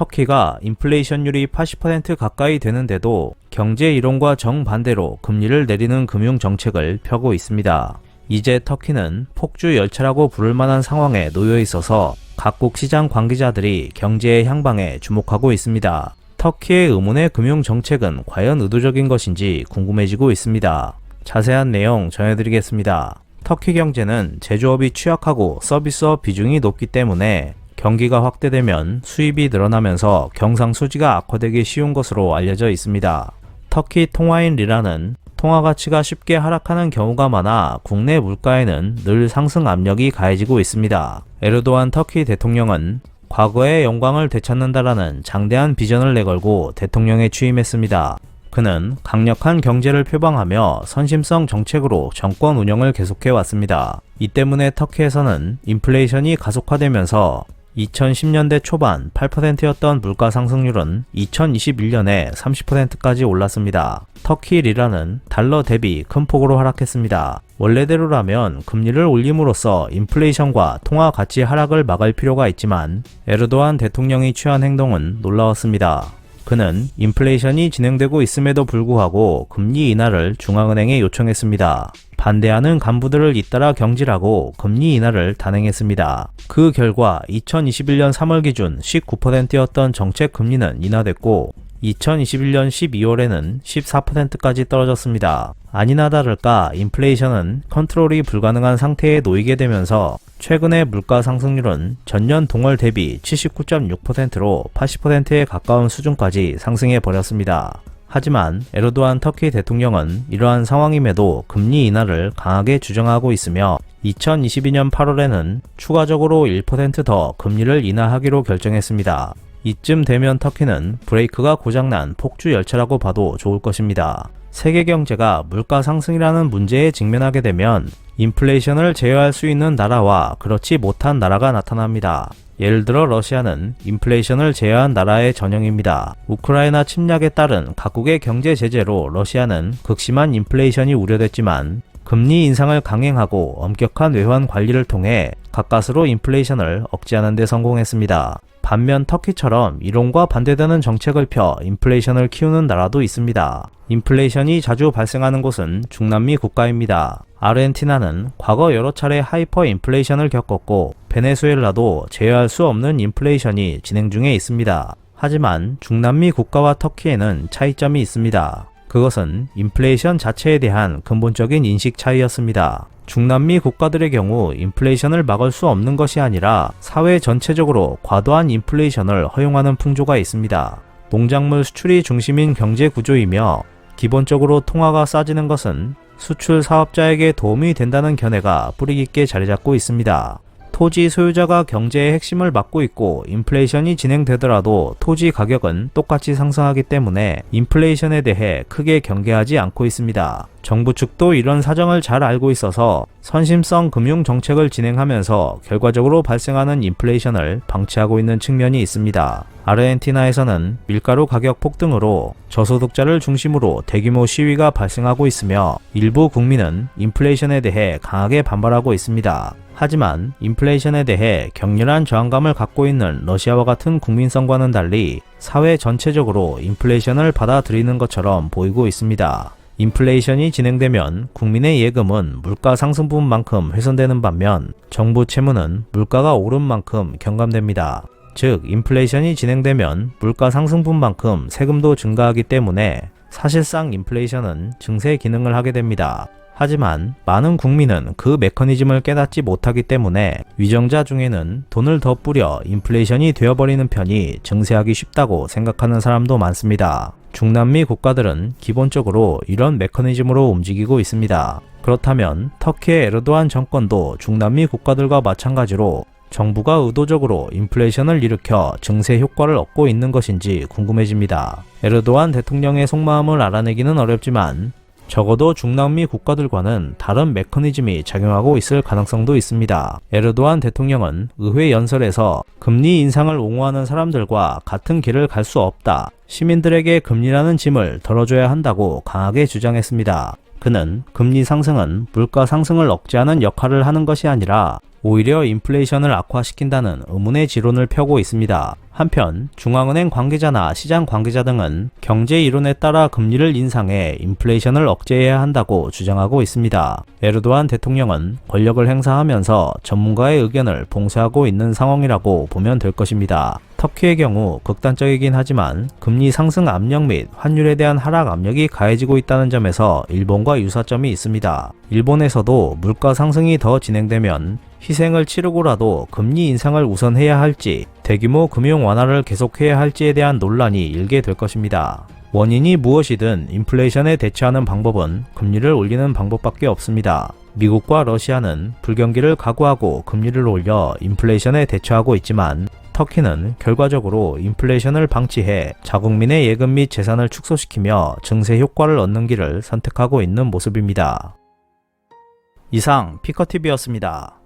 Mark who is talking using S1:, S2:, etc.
S1: 터키가 인플레이션율이 80% 가까이 되는데도 경제 이론과 정반대로 금리를 내리는 금융 정책을 펴고 있습니다. 이제 터키는 폭주 열차라고 부를 만한 상황에 놓여 있어서 각국 시장 관계자들이 경제의 향방에 주목하고 있습니다. 터키의 의문의 금융 정책은 과연 의도적인 것인지 궁금해지고 있습니다. 자세한 내용 전해드리겠습니다. 터키 경제는 제조업이 취약하고 서비스업 비중이 높기 때문에 경기가 확대되면 수입이 늘어나면서 경상수지가 악화되기 쉬운 것으로 알려져 있습니다. 터키 통화인 리라는 통화 가치가 쉽게 하락하는 경우가 많아 국내 물가에는 늘 상승 압력이 가해지고 있습니다. 에르도안 터키 대통령은 과거의 영광을 되찾는다라는 장대한 비전을 내걸고 대통령에 취임했습니다. 그는 강력한 경제를 표방하며 선심성 정책으로 정권 운영을 계속해왔습니다. 이 때문에 터키에서는 인플레이션이 가속화되면서 2010년대 초반 8%였던 물가 상승률은 2021년에 30%까지 올랐습니다. 터키 리라는 달러 대비 큰 폭으로 하락했습니다. 원래대로라면 금리를 올림으로써 인플레이션과 통화 가치 하락을 막을 필요가 있지만 에르도안 대통령이 취한 행동은 놀라웠습니다. 그는 인플레이션이 진행되고 있음에도 불구하고 금리 인하를 중앙은행에 요청했습니다. 반대하는 간부들을 잇따라 경질하고 금리 인하를 단행했습니다. 그 결과 2021년 3월 기준 19%였던 정책 금리는 인하됐고 2021년 12월에는 14%까지 떨어졌습니다. 아니나 다를까 인플레이션은 컨트롤이 불가능한 상태에 놓이게 되면서 최근의 물가 상승률은 전년 동월 대비 79.6%로 80%에 가까운 수준까지 상승해 버렸습니다. 하지만 에르도안 터키 대통령은 이러한 상황임에도 금리 인하를 강하게 주장하고 있으며 2022년 8월에는 추가적으로 1% 더 금리를 인하하기로 결정했습니다. 이쯤 되면 터키는 브레이크가 고장난 폭주 열차라고 봐도 좋을 것입니다. 세계 경제가 물가 상승이라는 문제에 직면하게 되면 인플레이션을 제어할 수 있는 나라와 그렇지 못한 나라가 나타납니다. 예를 들어 러시아는 인플레이션을 제어한 나라의 전형입니다. 우크라이나 침략에 따른 각국의 경제 제재로 러시아는 극심한 인플레이션이 우려됐지만 금리 인상을 강행하고 엄격한 외환 관리를 통해 가까스로 인플레이션을 억제하는 데 성공했습니다. 반면 터키처럼 이론과 반대되는 정책을 펴 인플레이션을 키우는 나라도 있습니다. 인플레이션이 자주 발생하는 곳은 중남미 국가입니다. 아르헨티나는 과거 여러 차례 하이퍼 인플레이션을 겪었고 베네수엘라도 제어할 수 없는 인플레이션이 진행 중에 있습니다. 하지만 중남미 국가와 터키에는 차이점이 있습니다. 그것은 인플레이션 자체에 대한 근본적인 인식 차이였습니다. 중남미 국가들의 경우 인플레이션을 막을 수 없는 것이 아니라 사회 전체적으로 과도한 인플레이션을 허용하는 풍조가 있습니다. 농작물 수출이 중심인 경제 구조이며 기본적으로 통화가 싸지는 것은 수출 사업자에게 도움이 된다는 견해가 뿌리 깊게 자리 잡고 있습니다. 토지 소유자가 경제의 핵심을 맡고 있고 인플레이션이 진행되더라도 토지 가격은 똑같이 상승하기 때문에 인플레이션에 대해 크게 경계하지 않고 있습니다. 정부 측도 이런 사정을 잘 알고 있어서 선심성 금융 정책을 진행하면서 결과적으로 발생하는 인플레이션을 방치하고 있는 측면이 있습니다. 아르헨티나에서는 밀가루 가격 폭등으로 저소득자를 중심으로 대규모 시위가 발생하고 있으며 일부 국민은 인플레이션에 대해 강하게 반발하고 있습니다. 하지만 인플레이션에 대해 격렬한 저항감을 갖고 있는 러시아와 같은 국민성과는 달리 사회 전체적으로 인플레이션을 받아들이는 것처럼 보이고 있습니다. 인플레이션이 진행되면 국민의 예금은 물가 상승분만큼 훼손되는 반면 정부 채무는 물가가 오른 만큼 경감됩니다. 즉 인플레이션이 진행되면 물가 상승분만큼 세금도 증가하기 때문에 사실상 인플레이션은 증세 기능을 하게 됩니다. 하지만 많은 국민은 그 메커니즘을 깨닫지 못하기 때문에 위정자 중에는 돈을 더 뿌려 인플레이션이 되어버리는 편이 증세하기 쉽다고 생각하는 사람도 많습니다. 중남미 국가들은 기본적으로 이런 메커니즘으로 움직이고 있습니다. 그렇다면 터키의 에르도안 정권도 중남미 국가들과 마찬가지로 정부가 의도적으로 인플레이션을 일으켜 증세 효과를 얻고 있는 것인지 궁금해집니다. 에르도안 대통령의 속마음을 알아내기는 어렵지만 적어도 중남미 국가들과는 다른 메커니즘이 작용하고 있을 가능성도 있습니다. 에르도안 대통령은 의회 연설에서 금리 인상을 옹호하는 사람들과 같은 길을 갈 수 없다. 시민들에게 금리라는 짐을 덜어줘야 한다고 강하게 주장했습니다. 그는 금리 상승은 물가 상승을 억제하는 역할을 하는 것이 아니라 오히려 인플레이션을 악화시킨다는 의문의 지론을 펴고 있습니다. 한편 중앙은행 관계자나 시장 관계자 등은 경제 이론에 따라 금리를 인상해 인플레이션을 억제해야 한다고 주장하고 있습니다. 에르도안 대통령은 권력을 행사하면서 전문가의 의견을 봉쇄하고 있는 상황이라고 보면 될 것입니다. 터키의 경우 극단적이긴 하지만 금리 상승 압력 및 환율에 대한 하락 압력이 가해지고 있다는 점에서 일본과 유사점이 있습니다. 일본에서도 물가 상승이 더 진행되면 희생을 치르고라도 금리 인상을 우선해야 할지 대규모 금융 완화를 계속해야 할지에 대한 논란이 일게 될 것입니다. 원인이 무엇이든 인플레이션에 대처하는 방법은 금리를 올리는 방법밖에 없습니다. 미국과 러시아는 불경기를 각오하고 금리를 올려 인플레이션에 대처하고 있지만 터키는 결과적으로 인플레이션을 방치해 자국민의 예금 및 재산을 축소시키며 증세 효과를 얻는 길을 선택하고 있는 모습입니다. 이상 피커TV였습니다.